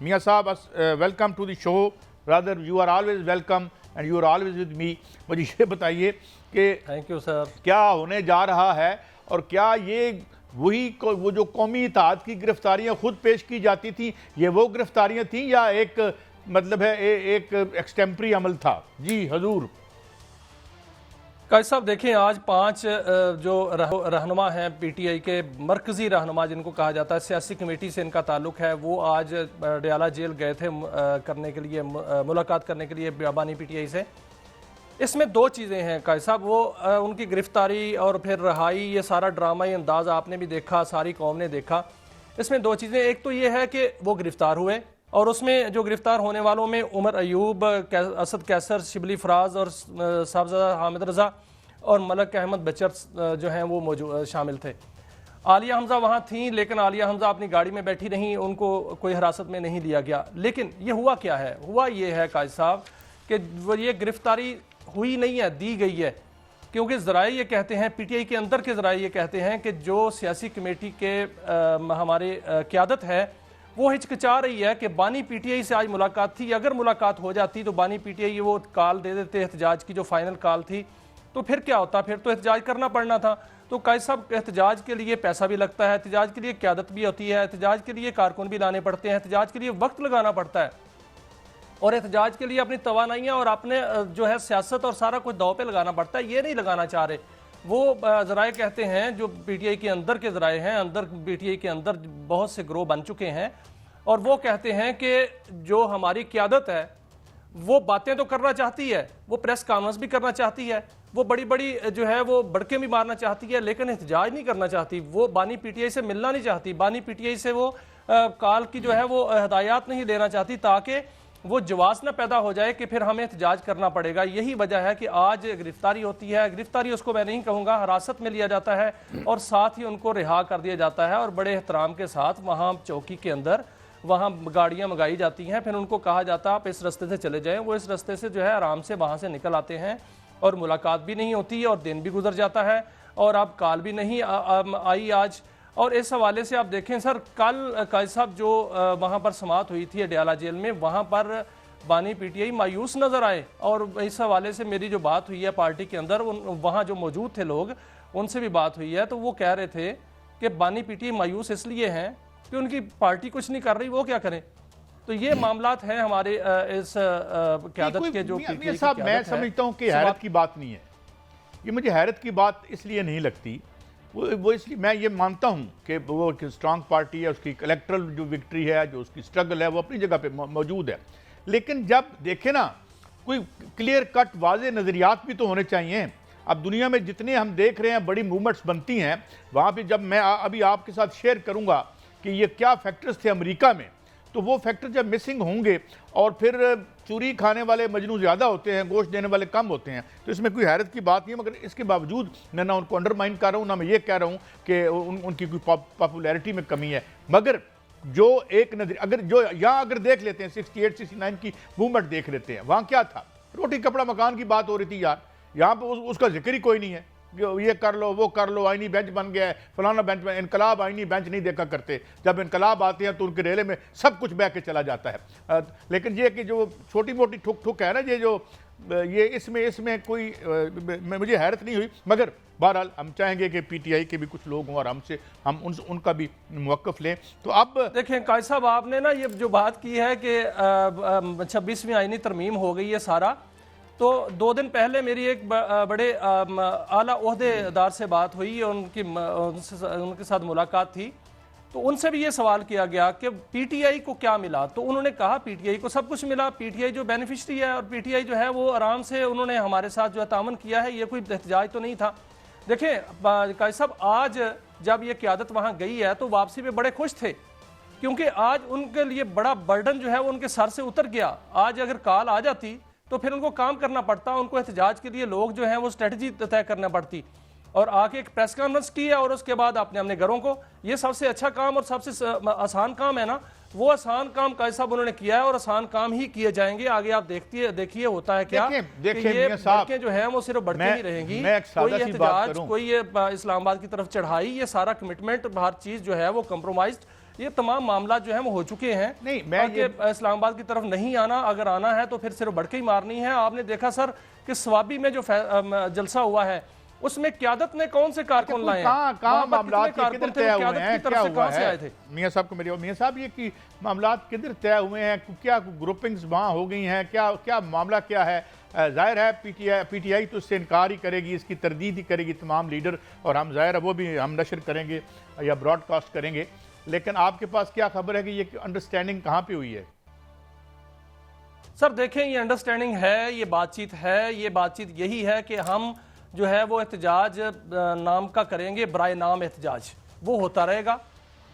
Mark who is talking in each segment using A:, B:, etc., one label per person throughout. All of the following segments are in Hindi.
A: मियाँ साहब, welcome to the show, rather you are always welcome and you are always with me. मुझे ये बताइए कि
B: थैंक यू सर, क्या
A: होने जा रहा है और क्या ये वो जो कौमी इत्तेहाद की गिरफ्तारियां खुद पेश की जाती थी, ये वो गिरफ्तारियां थी या एक मतलब है एक एक्सटेम्परी अमल था? जी हजूर।
B: काजी साहब देखें, आज 5 जो रहनुमा हैं पीटीआई के, मरकजी रहनुमा जिनको कहा जाता है, सियासी कमेटी से इनका ताल्लुक है, वो आज डयाला जेल गए थे करने के लिए, मुलाकात करने के लिए बानी पीटीआई से। इसमें दो चीज़ें हैं काजी साहब, वो उनकी गिरफ्तारी और फिर रहाई, ये सारा ड्रामाई अंदाज आपने भी देखा, सारी कौम ने देखा। इसमें दो चीज़ें, एक तो ये है कि वो गिरफ्तार हुए और उसमें जो गिरफ्तार होने वालों में उमर अयूब, असद कैसर, शिबली फराज और साहबजादा हामिद रज़ा और मलक अहमद बचर जो हैं वो मौजूद शामिल थे। आलिया हमजा वहाँ थी, लेकिन आलिया हमजा अपनी गाड़ी में बैठी रहीं, उनको कोई हिरासत में नहीं लिया गया। लेकिन ये हुआ क्या है? हुआ ये है काजी साहब कि ये गिरफ्तारी हुई नहीं है, दी गई है, क्योंकि ज़राए ये कहते हैं, पीटीआई के अंदर के ज़राए ये कहते हैं कि जो सियासी कमेटी के हमारे क़यादत है वो हिचकिचा रही है कि बानी पीटीआई से आज मुलाकात थी, अगर मुलाकात हो जाती तो बानी पीटीआई वो कॉल दे देते एहतजाज की, जो फाइनल कॉल थी, तो फिर क्या होता? फिर तो एहतजाज करना पड़ना था। तो काजी साहब, एहतजाज के लिए पैसा भी लगता है, एहतजाज के लिए क़यादत भी होती है, एहतजाज के लिए कारकुन भी लाने पड़ते हैं, एहतजाज के लिए वक्त लगाना पड़ता है और एहतजाज के लिए अपनी तवानाइयाँ और अपने जो है सियासत और सारा कुछ दाव पे लगाना पड़ता है। ये नहीं लगाना चाह रहे वो। ज़राए कहते हैं, जो पीटीआई के अंदर के ज़राए हैं, अंदर पीटीआई के अंदर बहुत से ग्रोह बन चुके हैं, और वो कहते हैं कि जो हमारी क़यादत है वो बातें तो करना चाहती है, वो प्रेस कॉन्फ्रेंस भी करना चाहती है, वो बड़ी बड़ी जो है वो बड़के भी मारना चाहती है, लेकिन एहतजाज नहीं करना चाहती। वो बानी पीटीआई से मिलना नहीं चाहती, बानी पीटीआई से वो काल की जो है वो हदायत नहीं लेना चाहती, ताकि वो जवास न पैदा हो जाए कि फिर हमें एहतजाज करना पड़ेगा। यही वजह है कि आज गिरफ्तारी होती है। गिरफ्तारी उसको मैं नहीं कहूँगा, हिरासत में लिया जाता है और साथ ही उनको रिहा कर दिया जाता है और बड़े एहतराम के साथ वहाँ चौकी के अंदर वहाँ गाड़ियाँ मंगाई जाती हैं, फिर उनको कहा जाता है आप इस रास्ते से चले जाएँ। वो इस रास्ते से जो है आराम से वहाँ से निकल आते हैं और मुलाकात भी नहीं होती है और दिन भी गुजर जाता है और अब कॉल भी नहीं आई आज। और इस हवाले से आप देखें सर, कल काजी साहब जो वहाँ पर समाअत हुई थी डयाला जेल में, वहाँ पर बानी पीटीआई मायूस नज़र आए और इस हवाले से मेरी जो बात हुई है पार्टी के अंदर, वहाँ जो मौजूद थे लोग, उनसे भी बात हुई है, तो वो कह रहे थे कि बानी पीटीआई मायूस इसलिए हैं कि उनकी पार्टी कुछ नहीं कर रही, वो क्या करें। तो ये मामलात हैं हमारे इस क़यादत के जो पीटीआई
A: साहब, मैं समझता हूँ कि हैरत की बात नहीं है ये। मुझे हैरत की बात इसलिए नहीं लगती, वो इसलिए मैं ये मानता हूँ कि वो स्ट्रांग पार्टी है, उसकी इलेक्टरल जो विक्ट्री है, जो उसकी स्ट्रगल है, वो अपनी जगह पे मौजूद है। लेकिन जब देखें ना, कोई क्लियर कट वाज़े नज़रियात भी तो होने चाहिए। अब दुनिया में जितने हम देख रहे हैं बड़ी मूवमेंट्स बनती हैं, वहाँ पे जब मैं अभी आपके साथ शेयर करूँगा कि ये क्या फैक्टर्स थे अमेरिका में, तो वो फैक्टर जब मिसिंग होंगे और फिर चूरी खाने वाले मजनू ज़्यादा होते हैं, गोश्त देने वाले कम होते हैं, तो इसमें कोई हैरत की बात नहीं है। मगर इसके बावजूद मैं ना उनको अंडरमाइन कर रहा हूँ, ना मैं ये कह रहा हूँ कि उनकी कोई पॉपुलैरिटी में कमी है। मगर जो एक नजर अगर जो यहाँ अगर देख लेते हैं 68 69 की मूवमेंट देख लेते हैं, वहाँ क्या था? रोटी कपड़ा मकान की बात हो रही थी यार। यहाँ पर उसका जिक्र ही कोई नहीं है। ये कर लो, वो कर लो, आईनी बेंच बन गया है, फलाना बेंच में। इनकलाब आईनी बेंच नहीं देखा करते, जब इनकलाब आते हैं तो उनके रेले में सब कुछ बह के चला जाता है। लेकिन ये कि जो छोटी मोटी ठुक ठुक है ना, ये इसमें कोई मुझे हैरत नहीं हुई। मगर बहरहाल हम चाहेंगे कि पीटीआई के भी कुछ लोग हों और हम उनका भी मौक़िफ़ लें। तो अब
B: देखें काजी साहब, आपने ना ये जो बात की है कि 26वीं आईनी तरमीम हो गई है सारा, तो 2 दिन पहले मेरी एक बड़े आला ओहदेदार से बात हुई, उनके साथ मुलाकात थी, तो उनसे भी ये सवाल किया गया कि पीटीआई को क्या मिला। तो उन्होंने कहा पीटीआई को सब कुछ मिला, पीटीआई जो बेनिफिशरी है, और पीटीआई जो है वो आराम से उन्होंने हमारे साथ जो है तामन किया है, ये कोई एहतजाज तो नहीं था। देखें काजी साहब, आज जब ये क़यादत वहाँ गई है तो वापसी पे बड़े खुश थे, क्योंकि आज उनके लिए बड़ा बर्डन जो है वो उनके सर से उतर गया। आज अगर कॉल आ जाती तो फिर उनको काम करना पड़ता, उनको एहतजाज के लिए लोग जो हैं वो स्ट्रेटजी तय करना पड़ती, और आके एक प्रेस कॉन्फ्रेंस की है और उसके बाद आपने अपने घरों को, ये सबसे अच्छा काम और सबसे आसान काम है ना, वो आसान काम काजी साहब उन्होंने किया है और आसान काम ही किए जाएंगे। आगे आप देखिए होता है क्या, ये बढ़के जो है वो सिर्फ बढ़ती ही रहेंगी। कोई एहतजाज, कोई ये इस्लामाबाद की तरफ चढ़ाई, ये सारा कमिटमेंट, हर चीज जो है वो कंप्रोमाइज्ड ये तमाम मामला जो है वो हो चुके हैं।
A: नहीं, मैं
B: कि इस्लामाबाद की तरफ नहीं आना, अगर आना है तो फिर सिर्फ बढ़ के ही मारनी है। आपने देखा सर कि स्वाबी में जो जलसा हुआ है उसमें क़यादत ने कौन से कारकुन लाए हैं,
A: कहाँ मामला किधर तय हुए हैं, क्या हुआ
B: है?
A: है मियां साहब को मेरे मियां साहब, ये कि मामला किधर तय हुए हैं, क्या ग्रुपिंग्स वहाँ हो गई हैं, क्या मामला क्या है? जाहिर है पीटीआई तो इससे इनकार ही करेगी, इसकी तरदीद ही करेगी तमाम लीडर, और हम जाहिर है वो भी हम नशर करेंगे या ब्रॉडकास्ट करेंगे। लेकिन आपके पास क्या खबर है कि ये अंडरस्टैंडिंग कहाँ पे हुई है?
B: सर देखें, ये अंडरस्टैंडिंग है, ये बातचीत है, ये बातचीत यही है कि हम जो है वो एहतजाज नाम का करेंगे, बराए नाम एहतजाज वो होता रहेगा,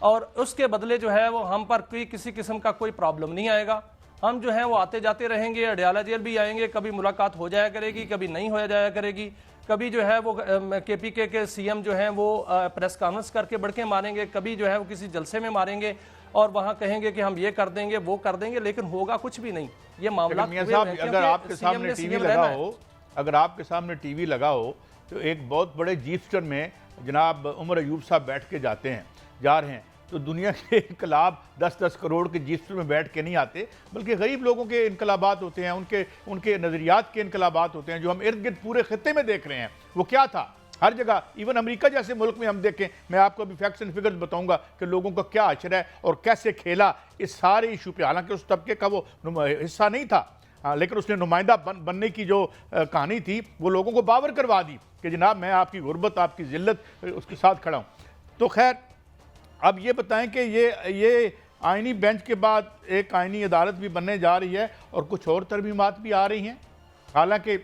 B: और उसके बदले जो है वो हम पर कोई किसी किस्म का कोई प्रॉब्लम नहीं आएगा। हम जो है वो आते जाते रहेंगे, अडयाला जेल भी आएंगे, कभी मुलाकात हो जाया करेगी, कभी नहीं हो जाया करेगी, कभी जो है वो केपीके के सीएम जो हैं वो प्रेस कॉन्फ्रेंस करके बढ़के मारेंगे, कभी जो है वो किसी जलसे में मारेंगे और वहाँ कहेंगे कि हम ये कर देंगे वो कर देंगे, लेकिन होगा कुछ भी नहीं। ये मामला
A: अगर आपके सामने टीवी लगा हो, अगर आपके सामने टीवी लगा हो तो एक बहुत बड़े जीपस्टर में जनाब उमर अयूब साहब बैठ के जा रहे हैं, तो दुनिया के इनकलाब 10-10 करोड़ के जीपस्टर में बैठ के नहीं आते, बल्कि गरीब लोगों के इनकलाबात होते हैं, उनके नज़रियात के इनकलाबात होते हैं, जो हम इर्द गिर्द पूरे खत्ते में देख रहे हैं। वो क्या था, हर जगह, इवन अमेरिका जैसे मुल्क में हम देखें, मैं आपको अभी फैक्ट्स एंड फिगर्स बताऊंगा कि लोगों का क्या अशर है और कैसे खेला इस सारे इशू पे। हालांकि उस तबके का वो हिस्सा नहीं था, लेकिन उसने नुमाइंदा बनने की जो कहानी थी वो लोगों को बावर करवा दी कि जनाब मैं आपकी गुर्बत, आपकी जिल्लत उसके साथ खड़ा हूँ। तो खैर, अब ये बताएं कि ये आइनी बेंच के बाद एक आइनी अदालत भी बनने जा रही है और कुछ और तरमीमात भी आ रही हैं, हालांकि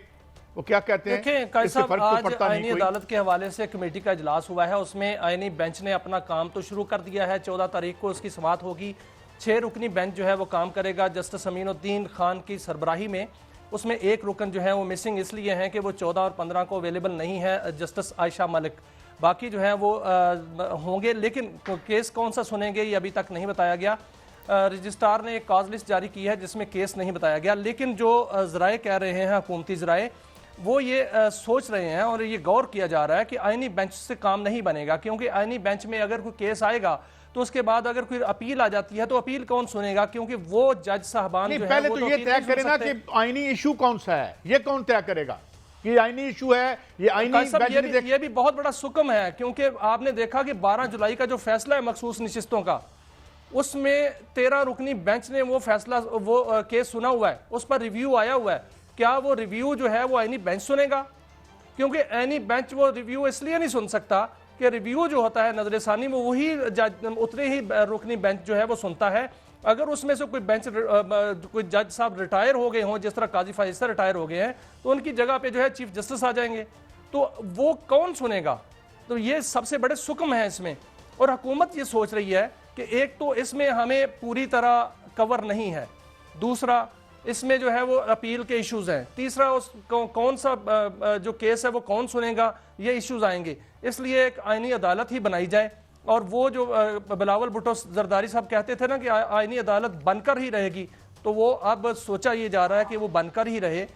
A: वो क्या कहते हैं,
B: देखिए कायद साहब, आज आइनी अदालत के हवाले से कमेटी का इजलास हुआ है, उसमें आइनी बेंच ने अपना काम तो शुरू कर दिया है। 14 तारीख को उसकी समाअत होगी। 6 रुकनी बेंच जो है वो काम करेगा जस्टिस अमीनुद्दीन खान की सरबराही में। उसमें एक रुकन जो है वो मिसिंग इसलिए हैं कि वो 14 और 15 को अवेलेबल नहीं है, जस्टिस आयशा मलिक। बाकी जो है वो होंगे, लेकिन केस कौन सा सुनेंगे ये अभी तक नहीं बताया गया। रजिस्ट्रार ने एक कॉज लिस्ट जारी की है जिसमें केस नहीं बताया गया, लेकिन जो ज़राए कह रहे हैं, हुकूमती ज़राए, वो ये सोच रहे हैं और ये गौर किया जा रहा है कि आइनी बेंच से काम नहीं बनेगा, क्योंकि आइनी बेंच में अगर कोई केस आएगा तो उसके बाद अगर कोई अपील आ जाती है तो अपील कौन सुनेगा, क्योंकि वो जज साहबान जो
A: पहले तो ये तय करे ना कि आइनी इशू कौन सा है, ये कौन तय करेगा कि आइनी इशू है, ये आइनी बेंच
B: ये भी बहुत बड़ा सुकम है, क्योंकि आपने देखा कि 12 जुलाई का जो फैसला है मखसूस नशिस्तों का, उसमें 13 रुकनी बेंच ने वो फैसला, वो केस सुना हुआ है, उस पर रिव्यू आया हुआ है। क्या वो रिव्यू जो है वो आइनी बेंच सुनेगा? क्योंकि आइनी बेंच वो रिव्यू इसलिए नहीं सुन सकता कि रिव्यू जो होता है नजरसानी में वही उतने ही रुकनी बेंच जो है वो सुनता है। अगर उसमें से कोई जज साहब रिटायर हो गए हों, जिस तरह काजी फाइज रिटायर हो गए हैं, तो उनकी जगह पे जो है चीफ जस्टिस आ जाएंगे, तो वो कौन सुनेगा? तो ये सबसे बड़े सुकम है इसमें। और हुकूमत ये सोच रही है कि एक तो इसमें हमें पूरी तरह कवर नहीं है, दूसरा इसमें जो है वो अपील के इश्यूज हैं, तीसरा उस कौन सा जो केस है वो कौन सुनेगा, ये इश्यूज आएंगे। इसलिए एक आइनी अदालत ही बनाई जाए। और वो जो बिलावल भुट्टो जरदारी साहब कहते थे ना कि आइनी अदालत बनकर ही रहेगी, तो वो अब सोचा ये जा रहा है कि वो बनकर ही रहे,